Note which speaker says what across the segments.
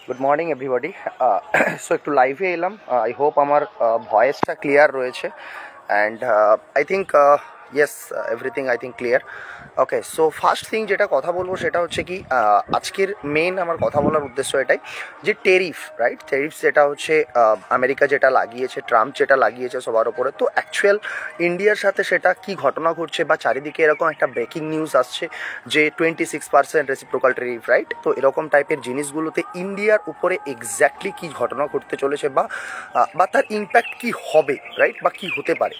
Speaker 1: Good morning everybody. So একটু লাইভে এলাম। আই হোপ আমার ভয়েসটা ক্লিয়ার রয়েছে and I think yes, everything I think clear. Okay, so first thing যেটা কথা বলবো সেটা হচ্ছে কি, আজকের মেন আমার কথা বলার উদ্দেশ্য এটাই যে টেরিফ, রাইট? টেরিফ যেটা হচ্ছে আমেরিকা যেটা লাগিয়েছে, ট্রাম্প যেটা লাগিয়েছে সবার ওপরে, তো অ্যাকচুয়াল ইন্ডিয়ার সাথে সেটা কি ঘটনা ঘটছে বা চারিদিকে এরকম একটা ব্রেকিং নিউজ আসছে যে 26% রেসিপ্রোকাল টেরিফ, রাইট? তো এরকম টাইপের জিনিসগুলোতে ইন্ডিয়ার উপরে এক্স্যাক্টলি কী ঘটনা ঘটতে চলেছে বা তার ইম্প্যাক্ট কী হবে, রাইট, বা কী হতে পারে।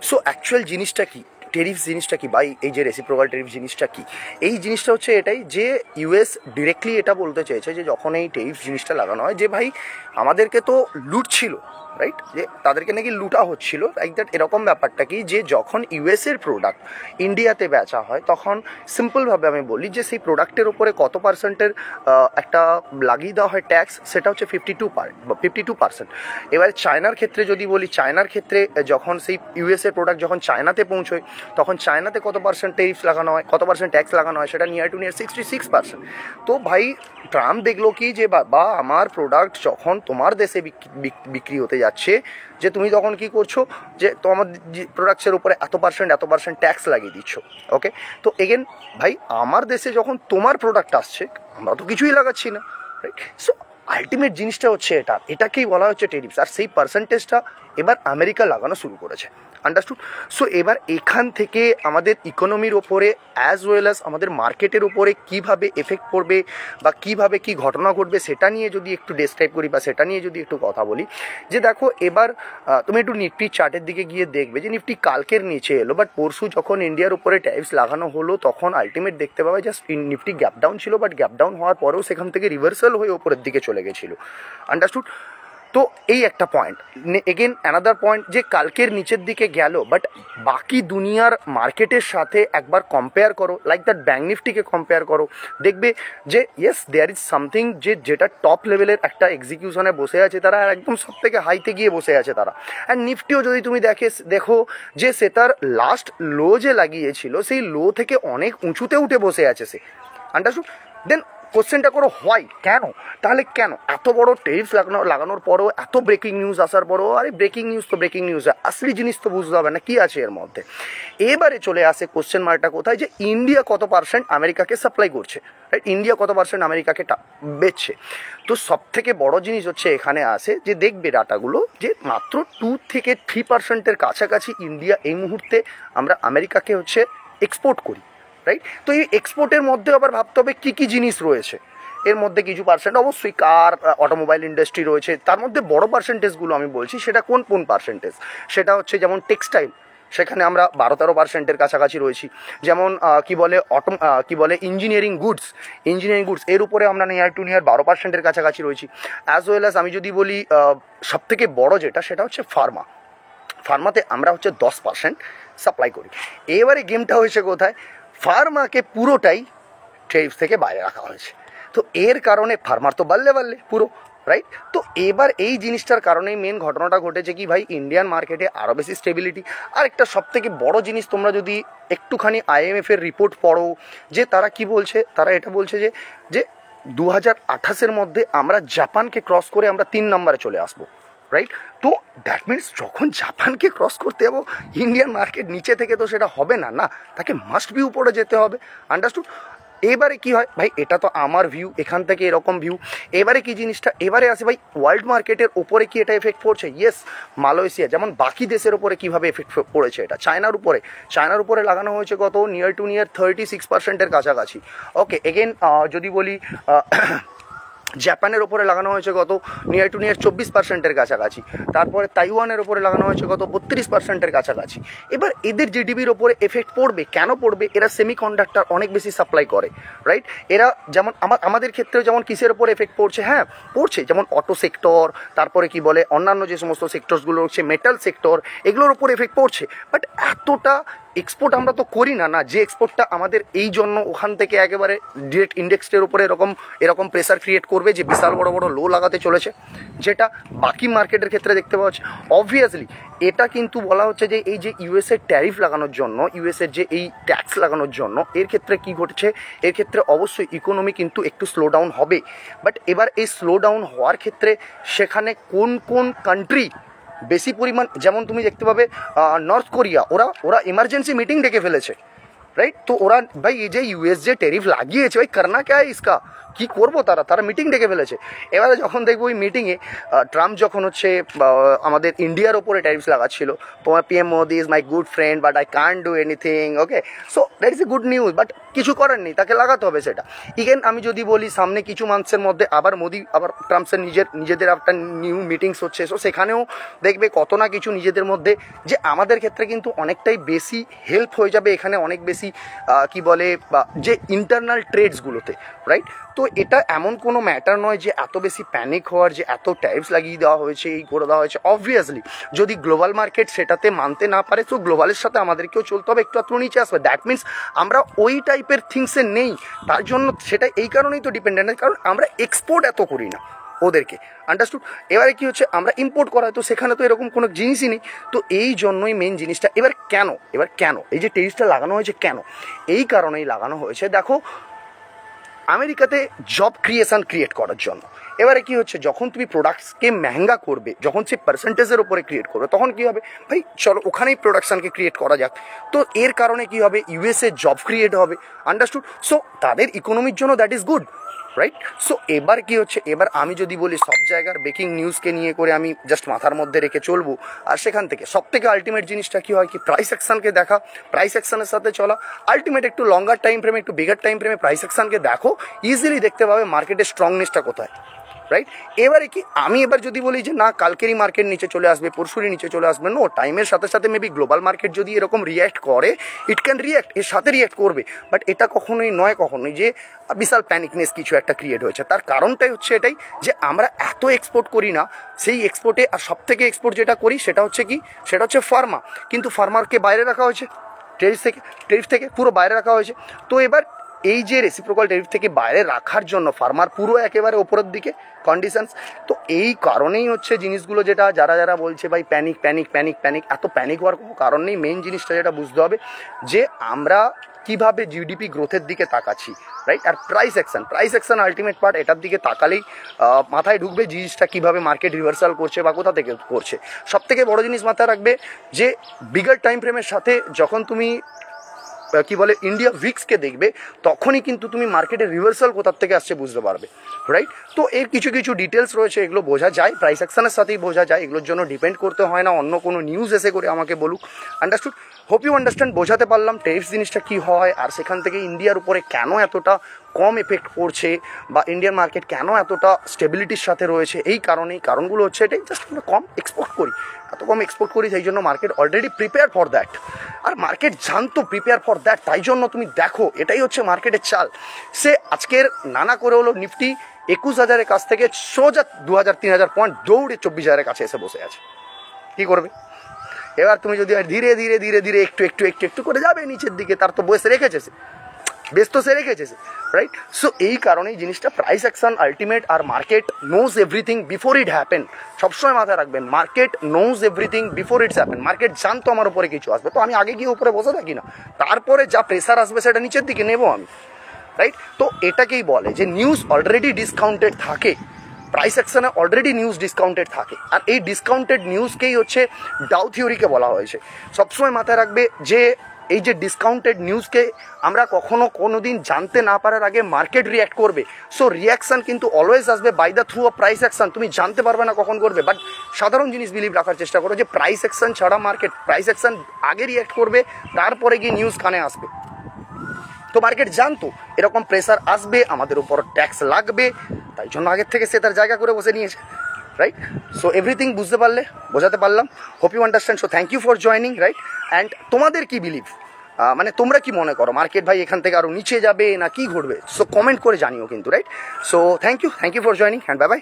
Speaker 1: সো অ্যাকচুয়াল জিনিসটা কি, টেরিফ জিনিসটা কি, বা এই যে রেসিপ্রোকাল টেরিফ জিনিসটা কি, এই জিনিসটা হচ্ছে এটাই যে ইউএস ডিরেক্টলি এটা বলতে চেয়েছে যে যখন এই টেরিফ জিনিসটা লাগানো হয় যে ভাই আমাদেরকে তো লুটছিল, রাইট, যে তাদেরকে নাকি লুটা হচ্ছিল লাইক দ্যাট। এরকম ব্যাপারটা কি যে যখন ইউএসের প্রোডাক্ট ইন্ডিয়াতে বেচা হয় তখন সিম্পলভাবে আমি বলি যে সেই প্রোডাক্টের ওপরে কত পার্সেন্টের একটা লাগিয়ে দেওয়া হয় ট্যাক্স, সেটা হচ্ছে 52%। এবার চায়নার ক্ষেত্রে যদি বলি, চায়নার ক্ষেত্রে যখন সেই ইউএসের প্রোডাক্ট যখন চায়নাতে পৌঁছয় তখন চায়নাতে কত পার্সেন্ট টেরিফ লাগানো হয়, কত পার্সেন্ট ট্যাক্স লাগানো হয়, সেটা নিয়ার টু নিয়ার 66%। তো ভাই ট্রাম্প দেখলো কি যে বাবা আমার প্রোডাক্ট যখন তোমার দেশে বিক্রি হতে যাচ্ছে, যে তুমি তখন কি করছো যে তোমার প্রোডাক্টসের উপরে এত পার্সেন্ট ট্যাক্স লাগিয়ে দিচ্ছ। ওকে, তো এগেন ভাই আমার দেশে যখন তোমার প্রোডাক্ট আসছে আমরা তো কিছুই লাগাচ্ছি না, রাইট? সো আলটিমেট জিনিসটা হচ্ছে এটাকেই বলা হচ্ছে টেরিফস। আর সেই পার্সেন্টেজটা এবার আমেরিকা লাগানো শুরু করেছে, আন্ডারস্টুড? সো এবার এখান থেকে আমাদের ইকোনমির ওপরে অ্যাজ ওয়েল অ্যাজ আমাদের মার্কেটের ওপরে কীভাবে এফেক্ট পড়বে বা কীভাবে কী ঘটনা ঘটবে সেটা নিয়ে যদি একটু ডেসক্রাইব করি বা সেটা নিয়ে যদি একটু কথা বলি, যে দেখো এবার তুমি একটু নিফটি চার্টের দিকে গিয়ে দেখবে যে নিফটি কালকের নিচে এলো, বাট পরশু যখন ইন্ডিয়ার উপরে ট্যারিফস লাগানো হলো তখন আলটিমেট দেখতে পাবে জাস্ট নিফটি গ্যাপ ডাউন ছিল, বাট গ্যাপ ডাউন হওয়ার পরেও সেখান থেকে রিভার্সাল হয়ে ওপরের দিকে চলে গেছিলো, আন্ডারস্টুড? তো এই একটা পয়েন্ট। এগেন অ্যানাদার পয়েন্ট যে কালকের নিচের দিকে গেল, বাট বাকি দুনিয়ার মার্কেটের সাথে একবার কম্পেয়ার করো, লাইক দ্যাট ব্যাঙ্ক নিফটিকে কম্পেয়ার করো, দেখবে যে ইয়েস দেয়ার ইজ সামথিং যেটা টপ লেভেলের একটা এক্সিকিউশনে বসে আছে তারা, আর একদম সব থেকে হাইতে গিয়ে বসে আছে তারা। অ্যান্ড নিফটিও যদি তুমি দেখো যে সে তার লাস্ট লো যে লাগিয়েছিল সেই লো থেকে অনেক উঁচুতে উঠে বসে আছে সে, আন্ডারস্টুড? দেন কোশ্চেনটা করো হোয়াই, কেন? তাহলে কেন এত বড় টেরিফ লাগানোর পরেও, এত ব্রেকিং নিউজ আসার পরেও, আরে ব্রেকিং নিউজ তো ব্রেকিং নিউজ, আসলি জিনিস তো বুঝতে হবে না কি আছে এর মধ্যে। এবারে চলে আসে কোশ্চেন মার্কটা কোথায়, যে ইন্ডিয়া কত পার্সেন্ট আমেরিকাকে সাপ্লাই করছে, রাইট? ইন্ডিয়া কত পার্সেন্ট আমেরিকাকে বেচছে। তো সব থেকে বড় জিনিস হচ্ছে এখানে আসে যে দেখবে ডাটাগুলো যে মাত্র 2-3%-এর কাছাকাছি ইন্ডিয়া এই মুহূর্তে আমরা আমেরিকাকে হচ্ছে এক্সপোর্ট করি, রাইট? তো এই এক্সপোর্টের মধ্যে আবার ভাবতে হবে কী কী জিনিস রয়েছে এর মধ্যে। কিছু পার্সেন্ট অবশ্যই কার, অটোমোবাইল ইন্ডাস্ট্রি রয়েছে, তার মধ্যে বড় পার্সেন্টেজগুলো আমি বলছি সেটা কোন পার্সেন্টেজ, সেটা হচ্ছে যেমন টেক্সটাইল, সেখানে আমরা 12-13%-এর কাছাকাছি রয়েছি। যেমন কি বলে ইঞ্জিনিয়ারিং গুডস এর উপরে আমরা নিয়ার টু নিয়ার 12%-এর কাছাকাছি রয়েছি। অ্যাজ ওয়েল অ্যাজ আমি যদি বলি সবথেকে বড় যেটা সেটা হচ্ছে ফার্মাতে আমরা হচ্ছে 10% সাপ্লাই করি। এবারে গেমটা হয়েছে কোথায়, ফার্মাকে পুরোটাই ট্রেড থেকে বাইরে রাখা হয়েছে। তো এর কারণে ফার্মার তো বাড়লে পুরো, রাইট? তো এবার এই জিনিসটার কারণেই মেন ঘটনাটা ঘটেছে কি ভাই, ইন্ডিয়ান মার্কেটে আরও বেশি স্টেবিলিটি। আর একটা সবথেকে বড় জিনিস, তোমরা যদি একটুখানি IMF-এর রিপোর্ট পড়ো, যে তারা কি বলছে, তারা এটা বলছে যে 2028-এর মধ্যে আমরা জাপানকে ক্রস করে আমরা 3 নম্বরে চলে আসবো, রাইট? তো দ্যাট মিনস যখন জাপানকে ক্রস করতে যাবো ইন্ডিয়ান মার্কেট নিচে থেকে তো সেটা হবে না, তাকে মাস্ট বি উপরে যেতে হবে, আন্ডারস্টুড? এবারে কি হয় ভাই, এটা তো আমার ভিউ, এখান থেকে এরকম ভিউ। এবারে কি জিনিসটা, এবারে আসে ভাই ওয়ার্ল্ড মার্কেটের ওপরে কি এটা এফেক্ট পড়ছে? ইয়েস, মালয়েশিয়া যেমন বাকি দেশের ওপরে কীভাবে এফেক্ট পড়েছে, এটা চায়নার উপরে লাগানো হয়েছে কত, নিয়ার টু নিয়ার 36%-এর কাছাকাছি। ওকে, এগেন যদি বলি জাপানের ওপরে লাগানো হয়েছে কত, নিয়ার টু নিয়ার 24%-এর কাছাকাছি। তারপরে তাইওয়ানের ওপরে লাগানো হয়েছে কত, 32%-এর কাছাকাছি। এবার এদের জিডিপির ওপরে এফেক্ট পড়বে, কেন পড়বে? এরা সেমিকন্ডাক্টর অনেক বেশি সাপ্লাই করে, রাইট? এরা যেমন আমাদের ক্ষেত্রেও যেমন কিসের ওপর এফেক্ট পড়ছে, হ্যাঁ পড়ছে, যেমন অটো সেক্টর, তারপরে কি বলে অন্যান্য যে সমস্ত সেক্টরসগুলো হচ্ছে মেটাল সেক্টর, এগুলোর ওপর এফেক্ট পড়ছে, বাট এতটা এক্সপোর্ট আমরা তো করি না, না যে এক্সপোর্টটা আমাদের এই জন্য ওখান থেকে একেবারে ডিরেক্ট ইন্ডেক্সের উপরে এরকম প্রেসার ক্রিয়েট করবে যে বিশাল বড় বড় লো লাগাতে চলেছে, যেটা বাকি মার্কেটের ক্ষেত্রে দেখতে পাওয়া যাচ্ছে। অবভিয়াসলি এটা কিন্তু বলা হচ্ছে যে এই যে ইউএসএর ট্যারিফ লাগানোর জন্য, ইউএসএর যে এই ট্যাক্স লাগানোর জন্য এর ক্ষেত্রে কি ঘটছে, এর ক্ষেত্রে অবশ্যই ইকোনমি কিন্তু একটু স্লো ডাউন হবে। বাট এবার এই স্লো ডাউন হওয়ার ক্ষেত্রে সেখানে কোন কোন কান্ট্রি বেশি পরিমাণ, যেমন তুমি দেখতে পাবে নর্থ কোরিয়া, ওরা ইমার্জেন্সি মিটিং ডেকে ফেলেছে, রাইট? তো ওরা ভাই এই যে ইউএস যে ট্যারিফ লাগিয়েছে ভাই করনা কে ইসকা, কি করবো, তারা মিটিং ডেকে ফেলেছে। এবারে যখন দেখবো ওই মিটিংয়ে ট্রাম্প যখন হচ্ছে আমাদের ইন্ডিয়ার ওপরে ট্যারিফস লাগাচ্ছিল, PM Modi is my good friend but I can't do anything, okay, so that is a good news, but কিছু করার নেই, তাকে লাগাতে হবে সেটা। ইগেন আমি যদি বলি সামনে কিছু মান্থসের মধ্যে আবার মোদি আবার ট্রাম্পসের নিজেদের একটা নিউ মিটিংস হচ্ছে, সো সেখানেও দেখবে কত না কিছু নিজেদের মধ্যে, যে আমাদের ক্ষেত্রে কিন্তু অনেকটাই বেশি হেল্প হয়ে যাবে এখানে, অনেক বেশি কি বলে যে ইন্টারনাল ট্রেডসগুলোতে, রাইট? তো এটা এমন কোনো ম্যাটার নয় যে এত বেশি প্যানিক হওয়ার, যে এত ট্যারিফস লাগিয়ে দেওয়া হয়েছে, এই করে দেওয়া হয়েছে। অবভিয়াসলি যদি গ্লোবাল মার্কেট সেটাতে মানতে না পারে, তো গ্লোবালের সাথে আমাদেরকেও চলতে হবে, একটু নিচে আসবে। দ্যাট মিনস আমরা ওই টাইপের থিংসে নেই, তার জন্য সেটা এই কারণেই তো ডিপেন্ডেন্ট, কারণ আমরা এক্সপোর্ট এত করি না ওদেরকে, আন্ডারস্টুড? এবারে কি হচ্ছে, আমরা ইম্পোর্ট করা, তো সেখানে তো এরকম কোনো জিনিসই নেই। তো এই জন্যই মেন জিনিসটা। এবার কেন এই যে ট্যারিফটা লাগানো হয়েছে, কেন? এই কারণেই লাগানো হয়েছে, দেখো আমেরিকাতে জব ক্রিয়েট করার জন্য। এবারে কি হচ্ছে, যখন তুমি প্রোডাক্টসকে মেহেঙ্গা করবে, যখন সে পার্সেন্টেজের ওপরে ক্রিয়েট করবে, তখন কি হবে, ভাই চলো ওখানেই প্রোডাকশানকে ক্রিয়েট করা যাক। তো এর কারণে কি হবে, ইউএসএ জব ক্রিয়েট হবে, আন্ডারস্টুড? সো তাদের ইকোনমির জন্য that is good, right? So এবার কি হচ্ছে, এবার আমি যদি বলি সব জায়গার ব্রেকিং নিউজকে নিয়ে করে আমি জাস্ট মাথার মধ্যে রেখে চলবো, আর সেখান থেকে সব থেকে আলটিমেট জিনিসটা কি হয়, কি প্রাইস অ্যাকশনকে দেখা, প্রাইস অ্যাকশনের সাথে চলা, আলটিমেট একটু লঙ্গার টাইম ফ্রেমে, একটু বিগার টাইম ফ্রেমে প্রাইস অ্যাকশনকে দেখো, ইজিলি দেখতে পাবে মার্কেটের স্ট্রংনেসটা কোথায়, রাইট? এবারে কি আমি এবার যদি বলি যে না কালকেরই মার্কেট নিচে চলে আসবে, পরশুরই নিচে চলে আসবে, নো, টাইমের সাথে সাথে মেবি গ্লোবাল মার্কেট যদি এরকম রিয়্যাক্ট করে, ইট ক্যান রিয়্যাক্ট, এর সাথে রিয়্যাক্ট করবে। বাট এটা কখনোই যে বিশাল প্যানিকনেস কিছু একটা ক্রিয়েট হয়েছে। তার কারণটাই হচ্ছে এটাই যে আমরা এত এক্সপোর্ট করি না, সেই এক্সপোর্টে আর সব থেকে এক্সপোর্ট যেটা করি সেটা হচ্ছে কি, সেটা হচ্ছে ফার্মা, কিন্তু ফার্মারকে বাইরে রাখা হয়েছে ট্যারিফ থেকে পুরো বাইরে রাখা হয়েছে। তো এবার এই যে রেসিপ্রোকাল ট্যারিফ থেকে বাইরে রাখার জন্য ফার্মার পুরো একেবারে ওপরের দিকে কন্ডিশনস। তো এই কারণেই হচ্ছে জিনিসগুলো, যেটা যারা বলছে ভাই প্যানিক, এত প্যানিক হওয়ার কোনো কারণ নেই। মেইন জিনিসটা যেটা বুঝতে হবে যে আমরা কিভাবে জিডিপি গ্রোথের দিকে তাকাচ্ছি, রাইট? আর প্রাইস অ্যাকশন আলটিমেট পার্ট, এটার দিকে তাকালেই মাথায় ঢুকবে জিনিসটা কীভাবে মার্কেট রিভার্সাল করছে বা কোথা থেকে করছে। সব থেকে বড় জিনিস মাথায় রাখবে যে বিগার টাইম ফ্রেমের সাথে যখন তুমি কি বলে ইন্ডিয়া উইক্সকে দেখবে, তখনই কিন্তু তুমি মার্কেটের রিভার্সাল কোথার থেকে আসছে বুঝতে পারবে, রাইট? তো এর কিছু ডিটেলস রয়েছে, এগুলো বোঝা যায় প্রাইস অ্যাকশনের সাথেই বোঝা যায়, এগুলোর জন্য ডিপেন্ড করতে হয় না অন্য কোনো নিউজ এসে করে আমাকে বলুক, আন্ডারস্টুড? হোপ ইউ আন্ডারস্ট্যান্ড, বোঝাতে পারলাম ট্যারিফস জিনিসটা কী হয়, আর সেখান থেকে ইন্ডিয়ার উপরে কেন এতটা কম এফেক্ট পড়ছে, বা ইন্ডিয়ান মার্কেট কেন এতটা স্টেবিলিটির সাথে রয়েছে। এই কারণগুলো হচ্ছে এটাই, জাস্ট আমরা কম এক্সপোর্ট করি, সেই জন্য market already prepare for that, আর মার্কেট জানতো প্রিপেয়ার ফর দ্যাট, তাই জন্য তুমি দেখো এটাই হচ্ছে মার্কেটের চাল। সে আজকের নানা করে হলো নিফটি 21,000-এর কাছ থেকে সোজা 2,000-3,000 পয়েন্ট দৌড়ে 24,000-এর কাছে এসে বসে আছে। কী করবে এবার তুমি যদি ধীরে ধীরে একটু করে যাবে নিচের দিকে, তার তো বসে রেখেছে সে, রাইট? সো এই কারণেই জিনিসটা প্রাইস অ্যাকশন আলটিমেট, আর market knows everything before it happen. সবসময় মাথায় রাখবেন, market knows everything before its happen. Market জানতো আমার উপরে কিছু আসবে, তো আমি আগে গিয়ে উপরে বসে থাকি না, তারপরে যা প্রেসার আসবে সেটা নিচের দিকে নেবো আমি, রাইট? তো এটাকেই বলে যে নিউজ অলরেডি ডিসকাউন্টেড থাকে, প্রাইস অ্যাকশনে অলরেডি নিউজ ডিসকাউন্টেড থাকে, আর এই ডিসকাউন্টেড নিউজকেই হচ্ছে ডাউ থিওরিকে বলা হয়েছে। সবসময় মাথায় রাখবে যে এই যে ডিসকাউন্টেড নিউজকে আমরা কোনো দিন জানতে না পারার আগে মার্কেট রিয়্যাক্ট করবে। সো রিয়াকশান কিন্তু অলওয়েজ আসবে by the through of price action. তুমি জানতে পারবে না কখন করবে, বাট সাধারণ জিনিস বিলিভ রাখার চেষ্টা করো যে প্রাইস অ্যাকশন ছাড়া মার্কেট, প্রাইস অ্যাকশন আগে রিয়্যাক্ট করবে, তারপরে গিয়ে নিউজ কানে আসবে। তো মার্কেট জানতো এরকম প্রেসার আসবে, আমাদের উপর ট্যাক্স লাগবে, তাই জন্য আগের থেকে সে তার জায়গা করে বসে নিয়েছে, রাইট? সো এভরিথিং বোঝাতে পারলাম। Hope you understand. So thank you for joining, right? And তোমাদের কি বিলিভ, মানে তোমরা কি মনে করো মার্কেট ভাই এখান থেকে আরও নিচে যাবে না কি ঘটবে? সো কমেন্ট করে জানিও কিন্তু, right? So thank you for joining and bye by.